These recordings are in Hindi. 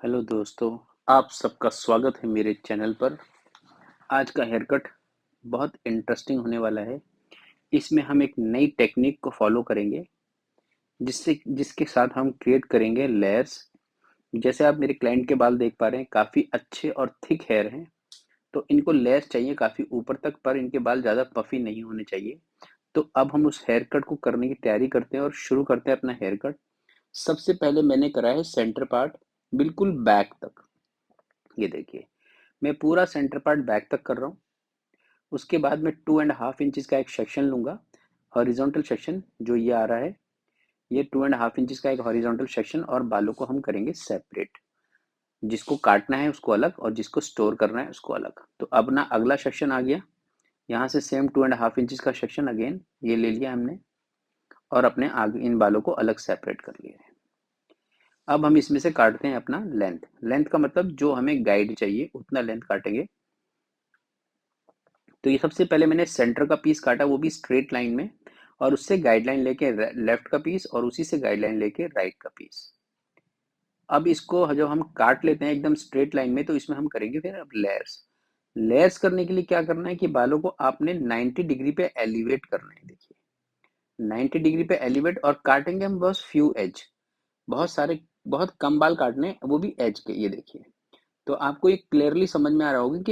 हेलो दोस्तों, आप सबका स्वागत है मेरे चैनल पर। आज का हेयर कट बहुत इंटरेस्टिंग होने वाला है। इसमें हम एक नई टेक्निक को फॉलो करेंगे जिसके साथ हम क्रिएट करेंगे लेयर्स। जैसे आप मेरे क्लाइंट के बाल देख पा रहे हैं, काफ़ी अच्छे और थिक हेयर हैं। तो इनको लेयर्स चाहिए काफ़ी ऊपर तक, पर इनके बाल ज़्यादा पफी नहीं होने चाहिए। तो अब हम उस हेयर कट को करने की तैयारी करते हैं और शुरू करते हैं अपना हेयर कट। सबसे पहले मैंने करा है सेंटर पार्ट, बिल्कुल बैक तक। ये देखिए, मैं पूरा सेंटर पार्ट बैक तक कर रहा हूँ। उसके बाद मैं 2.5 इंचज का एक सेक्शन लूंगा, हॉरिजॉन्टल सेक्शन जो ये आ रहा है। ये 2.5 इंचज का एक हॉरिजॉन्टल सेक्शन, और बालों को हम करेंगे सेपरेट। जिसको काटना है उसको अलग और जिसको स्टोर करना है उसको अलग। तो अब ना अगला सेक्शन आ गया। यहाँ से सेम 2.5 इंचज का सेक्शन अगेन ये ले लिया हमने, और अपने आगे इन बालों को अलग सेपरेट कर लिया है। अब हम इसमें से काटते हैं अपना लेंथ। लेंथ का मतलब जो हमें गाइड चाहिए उतना लेंथ काटेंगे। तो ये सबसे पहले मैंने सेंटर का पीस काटा, वो भी स्ट्रेट लाइन में, और उससे गाइडलाइन लेके लेफ्ट का पीस, और उसी से गाइडलाइन लेके राइट का पीस। अब इसको जब हम काट लेते हैं एकदम स्ट्रेट लाइन में, तो इसमें हम करेंगे फिर अब लेयर्स। लेयर्स करने के लिए क्या करना है कि बालों को आपने 90 डिग्री पे एलिवेट करना है। देखिए, 90 डिग्री पे एलिवेट, और काटेंगे हम बस फ्यू एज। बहुत सारे, बहुत कम बाल काटने हैं, वो भी एज के। ये देखिए, तो आपको ये क्लियरली समझ में आ रहा होगा कि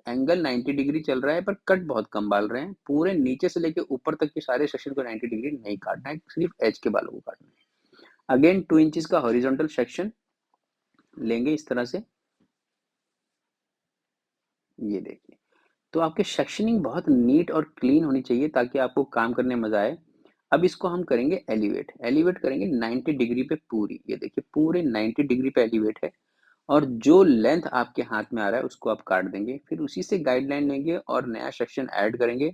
एंगल 90 डिग्री चल रहा है, पर कट बहुत कम बाल रहे हैं। पूरे नीचे से लेके ऊपर तक के सारे सेक्शन को 90 डिग्री नहीं काटना है, सिर्फ एज के बालों को काटना है। अगेन 2 इंचज का हॉरिजॉन्टल सेक्शन लेंगे इस तरह से। ये देखिए, तो आपके सेक्शनिंग बहुत नीट और क्लीन होनी चाहिए ताकि आपको काम करने में मजा आए। अब इसको हम करेंगे एलिवेट। एलिवेट करेंगे 90 डिग्री पे पूरी। ये देखिए, पूरे 90 डिग्री पे एलिवेट है, और जो लेंथ आपके हाथ में आ रहा है उसको आप काट देंगे। फिर उसी से गाइडलाइन लेंगे और नया सेक्शन ऐड करेंगे।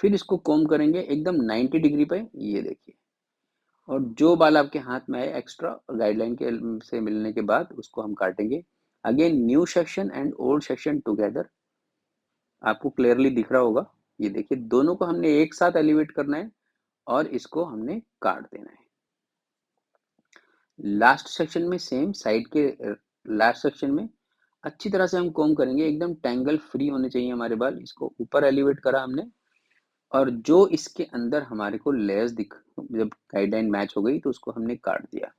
फिर इसको कोम करेंगे एकदम 90 डिग्री पे। ये देखिए, और जो बाल आपके हाथ में आए एक्स्ट्रा गाइडलाइन के से मिलने के बाद उसको हम काटेंगे। Again new section and old section together. आपको क्लियरली दिख रहा होगा। ये देखिए, दोनों को हमने एक साथ एलिवेट करना है और इसको हमने काट देना है। लास्ट सेक्शन में सेम साइड के लास्ट सेक्शन में अच्छी तरह से हम कोम करेंगे। एकदम टैंगल फ्री होने चाहिए हमारे बाल। इसको ऊपर एलिवेट करा हमने, और जो इसके अंदर हमारे को लेयर्स दिख, जब गाइडलाइन मैच हो गई तो उसको हमने काट दिया।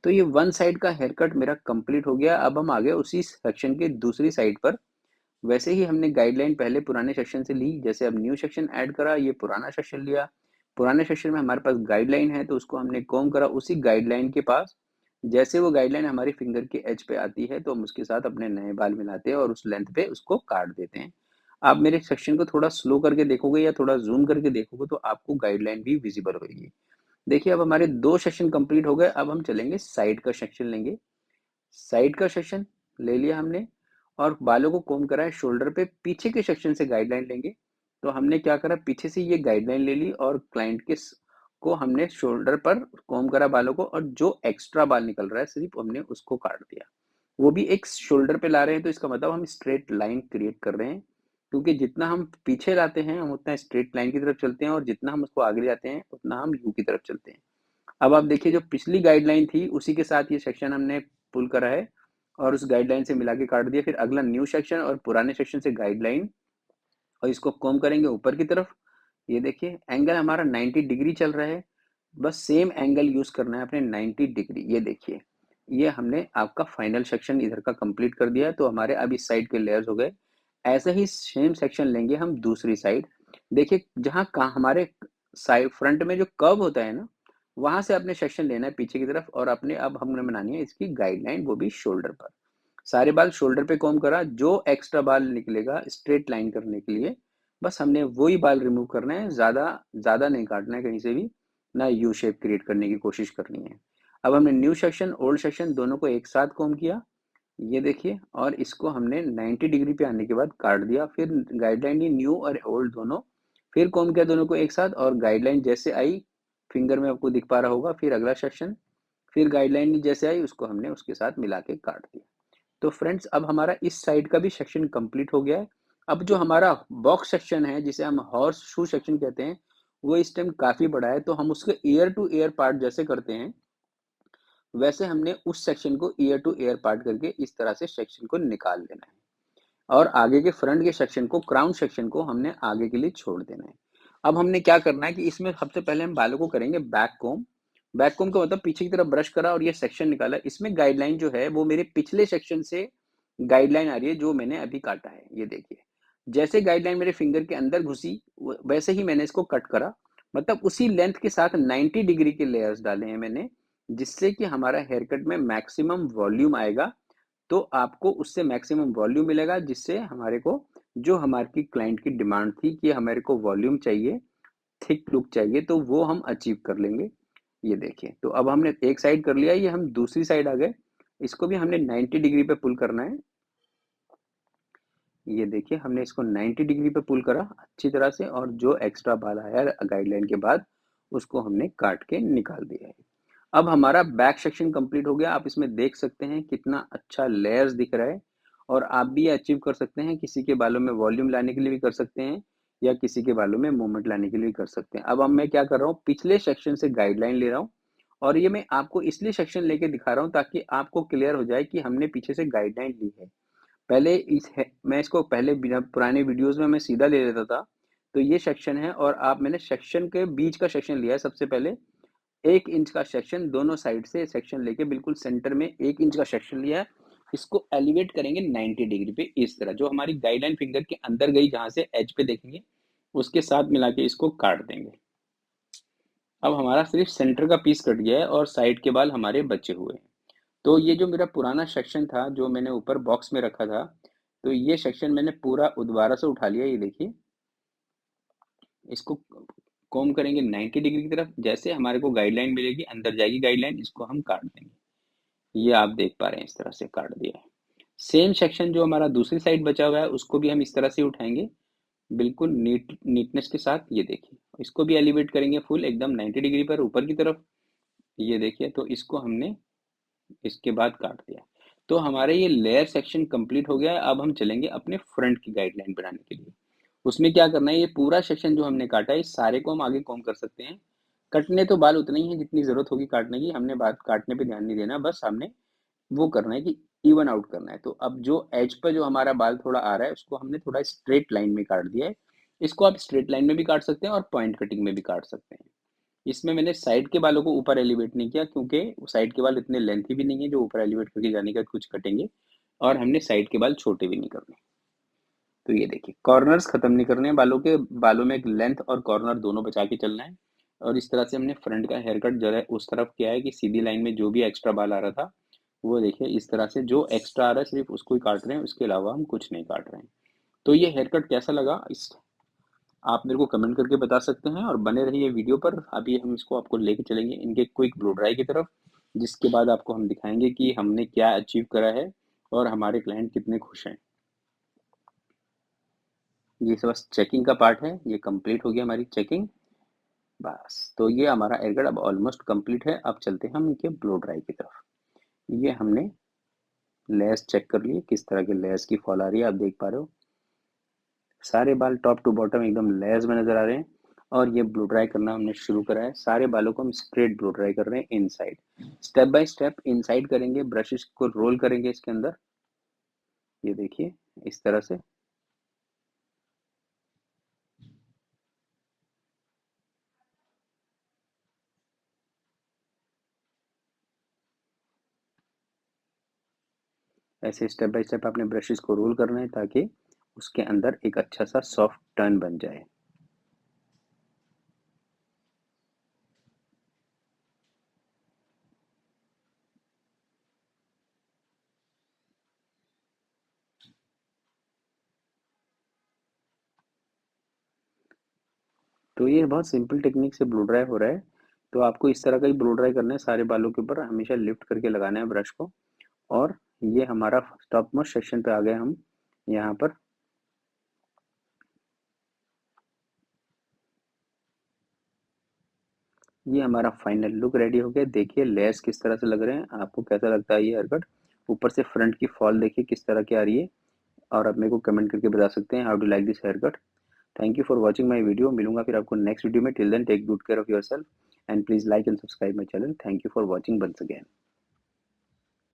तो ये वन साइड का हेयर कट मेरा कंप्लीट हो गया। अब हम आ गए उसी सेक्शन के दूसरी साइड पर। वैसे ही हमने गाइडलाइन पहले पुराने सेक्शन से ली, जैसे अब न्यू सेक्शन ऐड करा, ये पुराना सेक्शन लिया। पुराने सेक्शन में हमारे पास गाइडलाइन है तो उसको हमने कॉम करा उसी गाइडलाइन के पास। जैसे वो गाइडलाइन हमारी फिंगर के एज पे आती है तो हम उसके साथ अपने नए बाल मिलाते हैं और उस लेंथ पे उसको काट देते हैं। आप मेरे सेक्शन को थोड़ा स्लो करके देखोगे या थोड़ा जूम करके देखोगे तो आपको गाइडलाइन भी विजिबल होगी। देखिए, अब हमारे दो सेक्शन कंप्लीट हो गए। अब हम चलेंगे साइड का सेक्शन लेंगे। साइड का सेक्शन ले लिया हमने, और बालों को कोम करा है शोल्डर पे। पीछे के सेक्शन से गाइडलाइन लेंगे। तो हमने क्या करा, पीछे से ये गाइडलाइन ले ली और क्लाइंट के को हमने शोल्डर पर कोम करा बालों को, और जो एक्स्ट्रा बाल निकल रहा है सिर्फ हमने उसको काट दिया। वो भी एक शोल्डर पे ला रहे हैं, तो इसका मतलब हम स्ट्रेट लाइन क्रिएट कर रहे हैं। क्योंकि जितना हम पीछे लाते हैं हम उतना स्ट्रेट लाइन की तरफ चलते हैं, और जितना हम उसको आगे ले जाते हैं उतना हम यू की तरफ चलते हैं। अब आप देखिए, जो पिछली गाइडलाइन थी उसी के साथ ये सेक्शन हमने पुल करा है और उस गाइडलाइन से मिला के काट दिया। फिर अगला न्यू सेक्शन और पुराने सेक्शन से गाइडलाइन, और इसको कॉम करेंगे ऊपर की तरफ। ये देखिए, एंगल हमारा 90 डिग्री चल रहा है। बस सेम एंगल यूज करना है अपने 90 डिग्री। ये देखिए, ये हमने आपका फाइनल सेक्शन इधर का कंप्लीट कर दिया। तो हमारे अब इस साइड के लेयर्स हो गए। ऐसे ही सेम सेक्शन लेंगे हम दूसरी साइड। देखिए, जहाँ का हमारे साइड फ्रंट में जो कर्व होता है ना, वहां से अपने सेक्शन लेना है पीछे की तरफ, और अपने अब हमने बनानी है इसकी गाइडलाइन, वो भी शोल्डर पर। सारे बाल शोल्डर पे कॉम करा। जो एक्स्ट्रा बाल निकलेगा स्ट्रेट लाइन करने के लिए, बस हमने वही बाल रिमूव करना है। ज्यादा ज्यादा नहीं काटना है कहीं से भी, ना यू शेप क्रिएट करने की कोशिश करनी है। अब हमने न्यू सेक्शन ओल्ड सेक्शन दोनों को एक साथ कॉम किया। ये देखिए, और इसको हमने 90 डिग्री पे आने के बाद काट दिया। फिर गाइडलाइन ही न्यू और ओल्ड दोनों, फिर कॉम किया दोनों को एक साथ, और गाइडलाइन जैसे आई फिंगर में आपको दिख पा रहा होगा, फिर अगला सेक्शन, फिर गाइडलाइन जैसे आई उसको हमने उसके साथ मिला के काट दिया। तो फ्रेंड्स, अब हमारा इस साइड का भी सेक्शन कंप्लीट हो गया है। अब जो हमारा बॉक्स सेक्शन है, जिसे हम हॉर्स शू सेक्शन कहते हैं, वो इस टाइम काफी बड़ा है। तो हम उसके ईयर टू ईयर पार्ट जैसे करते हैं वैसे हमने उस सेक्शन को ईयर टू ईयर पार्ट करके इस तरह से सेक्शन को निकाल देना है और आगे के फ्रंट के सेक्शन को, क्राउन सेक्शन को हमने आगे के लिए छोड़ देना है। अब हमने क्या करना है कि इसमें सबसे पहले हम बालों को करेंगे बैक कोम। बैक कोम का मतलब पीछे की तरफ ब्रश करा और ये सेक्शन निकाला। इसमें गाइडलाइन जो है वो मेरे पिछले सेक्शन से गाइडलाइन आ रही है जो मैंने अभी काटा है। ये देखिए, जैसे गाइडलाइन मेरे फिंगर के अंदर घुसी वैसे ही मैंने इसको कट करा। मतलब उसी लेंथ के साथ 90 डिग्री के लेयर्स डाले हैं मैंने, जिससे कि हमारा हेयर कट में मैक्सिमम वॉल्यूम आएगा। तो आपको उससे मैक्सिमम वॉल्यूम मिलेगा, जिससे हमारे को जो हमारी क्लाइंट की डिमांड थी कि हमारे को वॉल्यूम चाहिए, थिक लुक चाहिए, तो वो हम अचीव कर लेंगे। ये देखिए, तो अब हमने एक साइड कर लिया, ये हम दूसरी साइड आ गए। इसको भी हमने 90 डिग्री पे पुल करना है। ये देखिए, हमने इसको 90 डिग्री पे पुल करा अच्छी तरह से, और जो एक्स्ट्रा बाल आया गाइडलाइन के बाद उसको हमने काट के निकाल दिया है। अब हमारा बैक सेक्शन कंप्लीट हो गया। आप इसमें देख सकते हैं कितना अच्छा लेयर्स दिख रहा है, और आप भी अचीव कर सकते हैं। किसी के बालों में वॉल्यूम लाने के लिए भी कर सकते हैं, या किसी के बालों में मूवमेंट लाने के लिए भी कर सकते हैं। अब मैं क्या कर रहा हूँ, पिछले सेक्शन से गाइडलाइन ले रहा हूँ, और ये मैं आपको इसलिए सेक्शन लेके दिखा रहा हूँ ताकि आपको क्लियर हो जाए कि हमने पीछे से गाइडलाइन ली है। पहले मैं इसको पहले पुराने वीडियोस में मैं सीधा ले लेता था। तो ये सेक्शन है, और आप मैंने सेक्शन के बीच का सेक्शन लिया है। सबसे पहले 1 इंच का सेक्शन दोनों साइड से सेक्शन लेके बिल्कुल सेंटर में 1 इंच का सेक्शन लिया है। इसको एलिवेट करेंगे 90 डिग्री पे, इस तरह जो हमारी गाइडलाइन फिंगर के अंदर गई, जहां से एज पे देखेंगे उसके साथ मिला के इसको काट देंगे। अब हमारा सिर्फ सेंटर का पीस कट गया है और साइड के बाल हमारे बचे हुए हैं। तो ये जो मेरा पुराना सेक्शन था जो मैंने ऊपर बॉक्स में रखा था, तो ये सेक्शन मैंने पूरा दोबारा से उठा लिया। ये देखिए, इसको कॉम करेंगे 90 डिग्री की तरफ। जैसे हमारे को गाइडलाइन मिलेगी, अंदर जाएगी गाइडलाइन, इसको हम काट देंगे। ये आप देख पा रहे हैं, इस तरह से काट दिया है। सेम सेक्शन जो हमारा दूसरी साइड बचा हुआ है उसको भी हम इस तरह से उठाएंगे, बिल्कुल नीटनेस के साथ। ये देखिए, इसको भी एलिवेट करेंगे फुल एकदम 90 डिग्री पर ऊपर की तरफ। ये देखिए, तो इसको हमने इसके बाद काट दिया। तो हमारे ये लेयर सेक्शन कंप्लीट हो गया है। अब हम चलेंगे अपने फ्रंट की गाइडलाइन बनाने के लिए। उसमें क्या करना है, ये पूरा सेक्शन जो हमने काटा है इस सारे को हम आगे कॉम कर सकते हैं। कटने तो बाल उतने ही हैं जितनी जरूरत होगी काटने की, हमने बात काटने पे ध्यान नहीं देना, बस हमने वो करना है कि इवन आउट करना है। तो अब जो एज पर जो हमारा बाल थोड़ा आ रहा है उसको हमने थोड़ा स्ट्रेट लाइन में काट दिया है। इसको आप स्ट्रेट लाइन में भी काट सकते हैं और पॉइंट कटिंग में भी काट सकते हैं। इसमें मैंने साइड के बालों को ऊपर एलिवेट नहीं किया, क्योंकि साइड के बाल इतने लेंथी भी नहीं है जो ऊपर एलिवेट करके जाने का कुछ कटेंगे, और हमने साइड के बाल छोटे भी नहीं करने। तो ये देखिए, कॉर्नर्स खत्म नहीं करने हैं बालों के। बालों में एक लेंथ और कॉर्नर दोनों बचा के चलना है। और इस तरह से हमने फ्रंट का हेयर कट जरा उस तरफ किया है कि सीधी लाइन में जो भी एक्स्ट्रा बाल आ रहा था वो देखिए, इस तरह से जो एक्स्ट्रा आ रहा है सिर्फ उसको ही काट रहे हैं, उसके अलावा हम कुछ नहीं काट रहे हैं। तो ये हेयर कट कैसा लगा, इस आप मेरे को कमेंट करके बता सकते हैं, और बने रहिए वीडियो पर। अभी हम इसको आपको लेके चलेंगे इनके क्विक ब्लो ड्राई की तरफ, जिसके बाद आपको हम दिखाएंगे कि हमने क्या अचीव करा है और हमारे क्लाइंट कितने खुश हैं। ये सब बस चेकिंग का पार्ट है, ये कंप्लीट हो गया हमारी चेकिंग। बस, तो ये हमारा एयरकट अब ऑलमोस्ट कंप्लीट है। अब चलते हैं हम इनके ब्लो ड्राई की तरफ। ये हमने लेयर्स चेक कर लिए, किस तरह के लेयर्स की फॉल आ रही है, आप देख पा रहे हो। सारे बाल टॉप टू बॉटम एकदम लेयर्स में नजर आ रहे हैं। और ये ब्लो ड्राई करना हमने शुरू करा है। सारे बालों को हम स्ट्रेट ब्लो ड्राई कर रहे हैं inside. Step by step inside करेंगे, ब्रशेस को रोल करेंगे इसके अंदर। ये देखिए, इस तरह से। ऐसे स्टेप बाय स्टेप आपने ब्रशेस को रोल करना है ताकि उसके अंदर एक अच्छा सा सॉफ्ट टर्न बन जाए। तो ये बहुत सिंपल टेक्निक से ब्लो ड्राई हो रहा है। तो आपको इस तरह का ही ब्लो ड्राई करना है सारे बालों के ऊपर, हमेशा लिफ्ट करके लगाना है ब्रश को। और ये हमारा टॉप मोस्ट सेक्शन पे आ गए हम यहाँ पर। ये हमारा फाइनल लुक रेडी हो गया। देखिए लेयर्स किस तरह से लग रहे हैं, आपको कैसा लगता है ये हेयरकट। ऊपर से फ्रंट की फॉल देखिए किस तरह की आ रही है। और आप मेरे को कमेंट करके बता सकते हैं how do like this haircut. Thank you for watching my video. मिलूंगा फिर आपको नेक्स्ट वीडियो में। Till then take good care of yourself and please like and subscribe my channel. Thank you for watching once again.